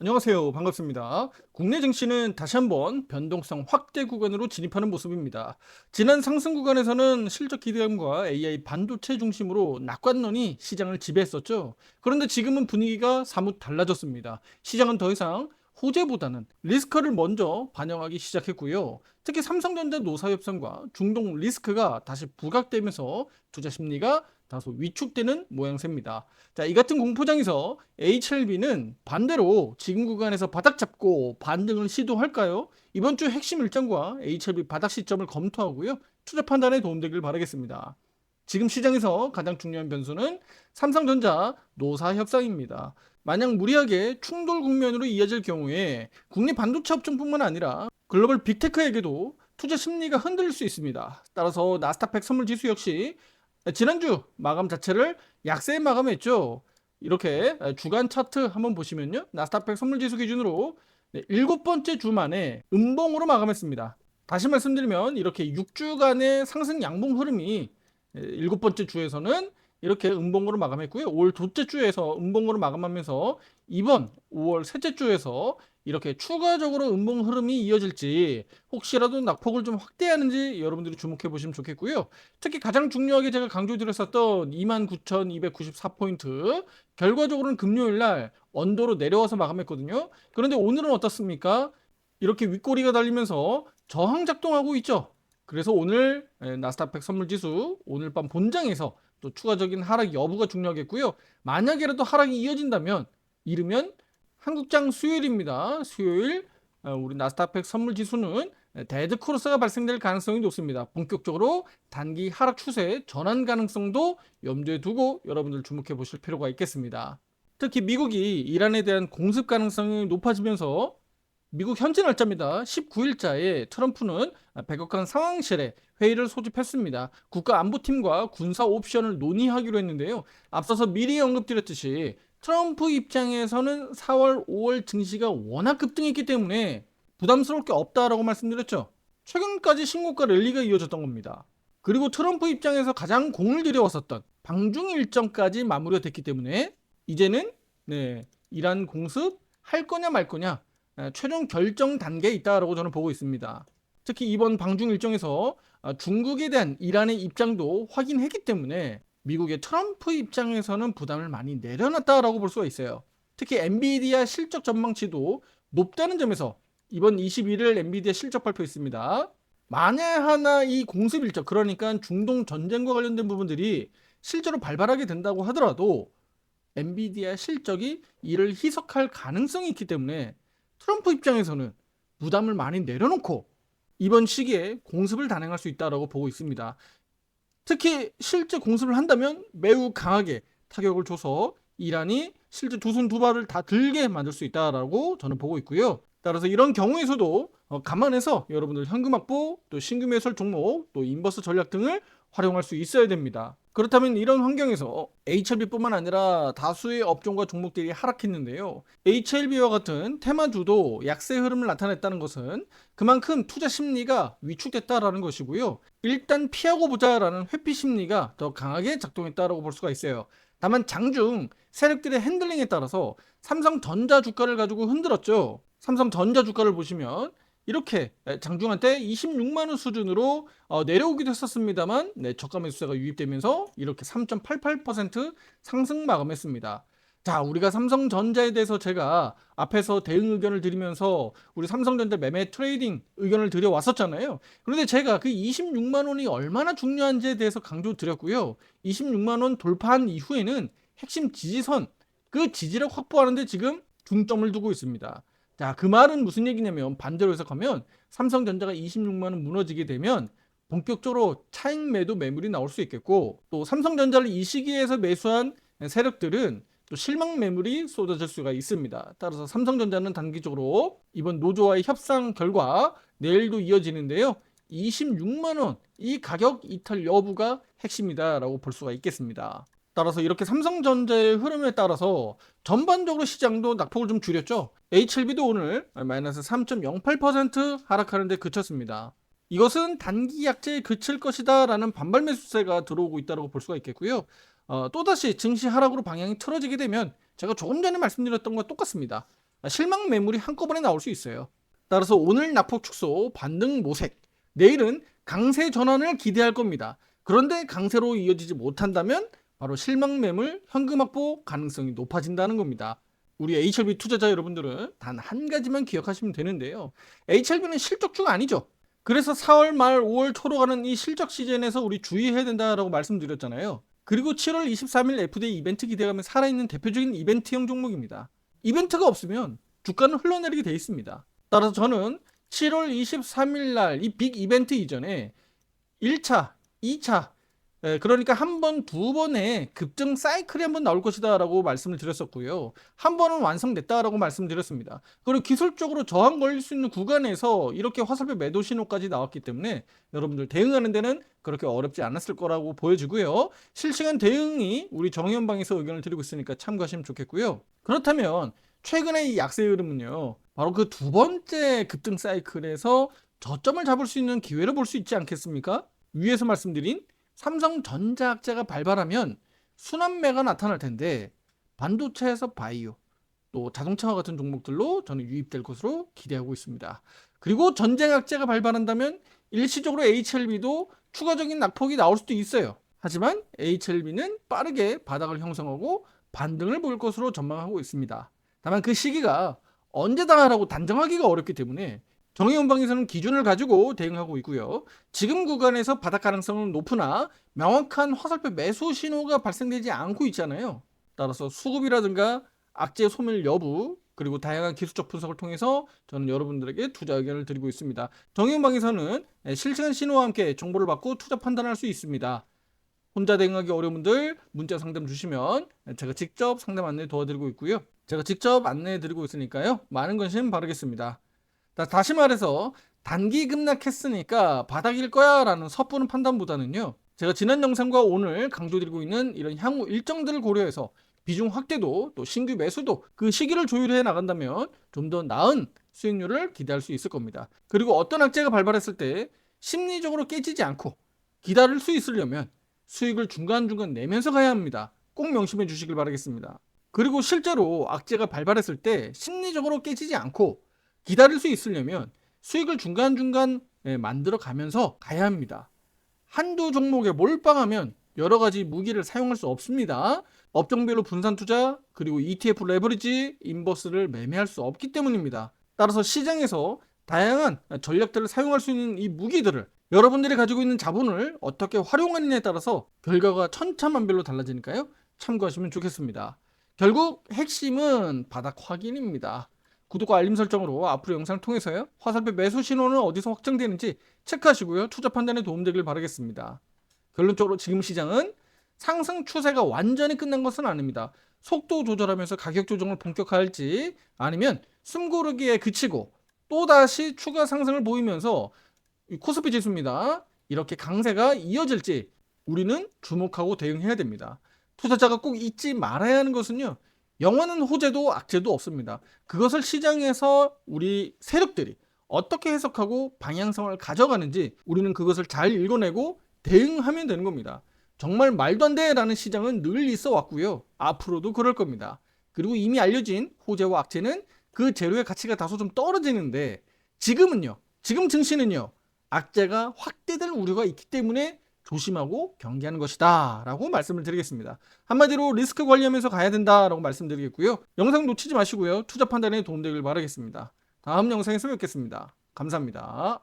안녕하세요. 반갑습니다. 국내 증시는 다시 한번 변동성 확대 구간으로 진입하는 모습입니다. 지난 상승 구간에서는 실적 기대감과 AI 반도체 중심으로 낙관론이 시장을 지배했었죠. 그런데 지금은 분위기가 사뭇 달라졌습니다. 시장은 더 이상 호재보다는 리스크를 먼저 반영하기 시작했고요. 특히 삼성전자 노사 협상과 중동 리스크가 다시 부각되면서 투자 심리가 다소 위축되는 모양새입니다. 자, 이 같은 공포장에서 HLB는 반대로 지금 구간에서 바닥 잡고 반등을 시도할까요? 이번 주 핵심 일정과 HLB 바닥 시점을 검토하고요. 투자 판단에 도움되길 바라겠습니다. 지금 시장에서 가장 중요한 변수는 삼성전자 노사 협상입니다. 만약 무리하게 충돌 국면으로 이어질 경우에 국내 반도체 업종뿐만 아니라 글로벌 빅테크에게도 투자 심리가 흔들릴 수 있습니다. 따라서 나스닥100 선물 지수 역시 지난주 마감 자체를 약세에 마감했죠. 이렇게 주간 차트 한번 보시면요. 나스닥100 선물지수 기준으로 7번째 주 만에 음봉으로 마감했습니다. 다시 말씀드리면 이렇게 6주간의 상승 양봉 흐름이 7번째 주에서는 이렇게 음봉으로 마감했고요. 5월 둘째 주에서 음봉으로 마감하면서 이번 5월 셋째 주에서 이렇게 추가적으로 음봉 흐름이 이어질지 혹시라도 낙폭을 좀 확대하는지 여러분들이 주목해 보시면 좋겠고요. 특히 가장 중요하게 제가 강조드렸었던 29,294포인트 결과적으로는 금요일 날 언더로 내려와서 마감했거든요. 그런데 오늘은 어떻습니까? 이렇게 윗꼬리가 달리면서 저항 작동하고 있죠. 그래서 오늘 나스닥100 선물지수 오늘 밤 본장에서 또 추가적인 하락 여부가 중요하겠고요. 만약에라도 하락이 이어진다면 이르면 한국장 수요일입니다. 수요일 우리 나스닥100 선물 지수는 데드 크로스가 발생될 가능성이 높습니다. 본격적으로 단기 하락 추세 전환 가능성도 염두에 두고 여러분들 주목해 보실 필요가 있겠습니다. 특히 미국이 이란에 대한 공습 가능성이 높아지면서 미국 현지 날짜입니다. 19일자에 트럼프는 백악관 상황실에 회의를 소집했습니다. 국가안보팀과 군사 옵션을 논의하기로 했는데요. 앞서서 미리 언급드렸듯이 트럼프 입장에서는 4월, 5월 증시가 워낙 급등했기 때문에 부담스러울 게 없다라고 말씀드렸죠. 최근까지 신고가 랠리가 이어졌던 겁니다. 그리고 트럼프 입장에서 가장 공을 들여왔었던 방중 일정까지 마무리가 됐기 때문에 이제는 이란 공습 할 거냐 말 거냐 최종 결정 단계에 있다라고 저는 보고 있습니다. 특히 이번 방중 일정에서 중국에 대한 이란의 입장도 확인했기 때문에 미국의 트럼프 입장에서는 부담을 많이 내려놨다라고 볼 수가 있어요. 특히 엔비디아 실적 전망치도 높다는 점에서 이번 21일 엔비디아 실적 발표했습니다. 만에 하나 이 공습 일정, 그러니까 중동 전쟁과 관련된 부분들이 실제로 발발하게 된다고 하더라도 엔비디아 실적이 이를 희석할 가능성이 있기 때문에 트럼프 입장에서는 부담을 많이 내려놓고 이번 시기에 공습을 단행할 수 있다고 보고 있습니다. 특히 실제 공습을 한다면 매우 강하게 타격을 줘서 이란이 실제 두 손 두 발을 다 들게 만들 수 있다라고 저는 보고 있고요. 따라서 이런 경우에서도 감안해서 여러분들 현금 확보, 또 신규 매수할 종목, 또 인버스 전략 등을 활용할 수 있어야 됩니다. 그렇다면 이런 환경에서 HLB뿐만 아니라 다수의 업종과 종목들이 하락했는데요. HLB와 같은 테마주도 약세 흐름을 나타냈다는 것은 그만큼 투자 심리가 위축됐다라는 것이고요. 일단 피하고 보자라는 회피 심리가 더 강하게 작동했다라고 볼 수가 있어요. 다만 장중 세력들의 핸들링에 따라서 삼성전자 주가를 가지고 흔들었죠. 삼성전자 주가를 보시면 이렇게 장중한테 26만 원 수준으로 내려오기도 했었습니다만 저가 매수세가 유입되면서 이렇게 3.88% 상승 마감했습니다. 자, 우리가 삼성전자에 대해서 제가 앞에서 대응 의견을 드리면서 우리 삼성전자 매매 트레이딩 의견을 드려왔었잖아요. 그런데 제가 그 26만 원이 얼마나 중요한지에 대해서 강조드렸고요. 26만 원 돌파한 이후에는 핵심 지지선, 그 지지력 확보하는데 지금 중점을 두고 있습니다. 자, 그 말은 무슨 얘기냐면 반대로 해석하면 삼성전자가 26만 원 무너지게 되면 본격적으로 차익 매도 매물이 나올 수 있겠고, 또 삼성전자를 이 시기에서 매수한 세력들은 또 실망 매물이 쏟아질 수가 있습니다. 따라서 삼성전자는 단기적으로 이번 노조와의 협상 결과 내일도 이어지는데요. 26만 원 이 가격 이탈 여부가 핵심이다라고 볼 수가 있겠습니다. 따라서 이렇게 삼성전자의 흐름에 따라서 전반적으로 시장도 낙폭을 좀 줄였죠. HLB도 오늘 마이너스 3.08% 하락하는 데 그쳤습니다. 이것은 단기 약재에 그칠 것이다 라는 반발 매수세가 들어오고 있다고 볼 수가 있겠고요. 또다시 증시 하락으로 방향이 틀어지게 되면 제가 조금 전에 말씀드렸던 것과 똑같습니다. 실망 매물이 한꺼번에 나올 수 있어요. 따라서 오늘 낙폭 축소, 반등 모색, 내일은 강세 전환을 기대할 겁니다. 그런데 강세로 이어지지 못한다면 바로 실망 매물, 현금 확보 가능성이 높아진다는 겁니다. 우리 HLB 투자자 여러분들은 단 한 가지만 기억하시면 되는데요. HLB는 실적주가 아니죠. 그래서 4월 말 5월 초로 가는 이 실적 시즌에서 우리 주의해야 된다라고 말씀드렸잖아요. 그리고 7월 23일 FDA 이벤트 기대감에 살아있는 대표적인 이벤트형 종목입니다. 이벤트가 없으면 주가는 흘러내리게 돼 있습니다. 따라서 저는 7월 23일 날 이 빅 이벤트 이전에 1차, 2차, 그러니까 한 번, 두 번의 급등 사이클이 한번 나올 것이다 라고 말씀을 드렸었고요. 한 번은 완성됐다라고 말씀드렸습니다. 그리고 기술적으로 저항 걸릴 수 있는 구간에서 이렇게 화살표 매도 신호까지 나왔기 때문에 여러분들 대응하는 데는 그렇게 어렵지 않았을 거라고 보여지고요. 실시간 대응이 우리 정의연방에서 의견을 드리고 있으니까 참고하시면 좋겠고요. 그렇다면 최근에 이 약세 흐름은요, 바로 그 두 번째 급등 사이클에서 저점을 잡을 수 있는 기회를 볼 수 있지 않겠습니까? 위에서 말씀드린 삼성전자학제가 발발하면 순환매가 나타날 텐데 반도체에서 바이오, 또 자동차와 같은 종목들로 저는 유입될 것으로 기대하고 있습니다. 그리고 전쟁학제가 발발한다면 일시적으로 HLB도 추가적인 낙폭이 나올 수도 있어요. 하지만 HLB는 빠르게 바닥을 형성하고 반등을 볼 것으로 전망하고 있습니다. 다만 그 시기가 언제다라고 단정하기가 어렵기 때문에 정의연방에서는 기준을 가지고 대응하고 있고요. 지금 구간에서 바닥 가능성은 높으나 명확한 화살표 매수 신호가 발생되지 않고 있잖아요. 따라서 수급이라든가 악재 소멸 여부, 그리고 다양한 기술적 분석을 통해서 저는 여러분들에게 투자 의견을 드리고 있습니다. 정의연방에서는 실시간 신호와 함께 정보를 받고 투자 판단할 수 있습니다. 혼자 대응하기 어려운 분들 문자 상담 주시면 제가 직접 상담 안내 도와드리고 있고요. 제가 직접 안내해 드리고 있으니까요. 많은 관심 바라겠습니다. 다시 말해서 단기 급락했으니까 바닥일 거야 라는 섣부른 판단보다는요, 제가 지난 영상과 오늘 강조드리고 있는 이런 향후 일정들을 고려해서 비중 확대도 또 신규 매수도 그 시기를 조율해 나간다면 좀 더 나은 수익률을 기대할 수 있을 겁니다. 그리고 어떤 악재가 발발했을 때 심리적으로 깨지지 않고 기다릴 수 있으려면 수익을 중간중간 내면서 가야 합니다. 꼭 명심해 주시길 바라겠습니다. 그리고 실제로 악재가 발발했을 때 심리적으로 깨지지 않고 기다릴 수 있으려면 수익을 중간중간 만들어 가면서 가야 합니다. 한두 종목에 몰빵하면 여러 가지 무기를 사용할 수 없습니다. 업종별로 분산 투자, 그리고 ETF 레버리지, 인버스를 매매할 수 없기 때문입니다. 따라서 시장에서 다양한 전략들을 사용할 수 있는 이 무기들을 여러분들이 가지고 있는 자본을 어떻게 활용하느냐에 따라서 결과가 천차만별로 달라지니까요. 참고하시면 좋겠습니다. 결국 핵심은 바닥 확인입니다. 구독과 알림 설정으로 앞으로 영상을 통해서요, 화살표 매수 신호는 어디서 확정되는지 체크하시고요. 투자 판단에 도움되길 바라겠습니다. 결론적으로 지금 시장은 상승 추세가 완전히 끝난 것은 아닙니다. 속도 조절하면서 가격 조정을 본격화할지 아니면 숨고르기에 그치고 또다시 추가 상승을 보이면서 코스피 지수입니다. 이렇게 강세가 이어질지 우리는 주목하고 대응해야 됩니다. 투자자가 꼭 잊지 말아야 하는 것은요, 영원한 호재도 악재도 없습니다. 그것을 시장에서 우리 세력들이 어떻게 해석하고 방향성을 가져가는지 우리는 그것을 잘 읽어내고 대응하면 되는 겁니다. 정말 말도 안 돼라는 시장은 늘 있어 왔고요. 앞으로도 그럴 겁니다. 그리고 이미 알려진 호재와 악재는 그 재료의 가치가 다소 좀 떨어지는데 지금은요, 지금 증시는요, 악재가 확대될 우려가 있기 때문에 조심하고 경계하는 것이다 라고 말씀을 드리겠습니다. 한마디로 리스크 관리하면서 가야 된다 라고 말씀드리겠고요. 영상 놓치지 마시고요. 투자 판단에 도움되길 바라겠습니다. 다음 영상에서 뵙겠습니다. 감사합니다.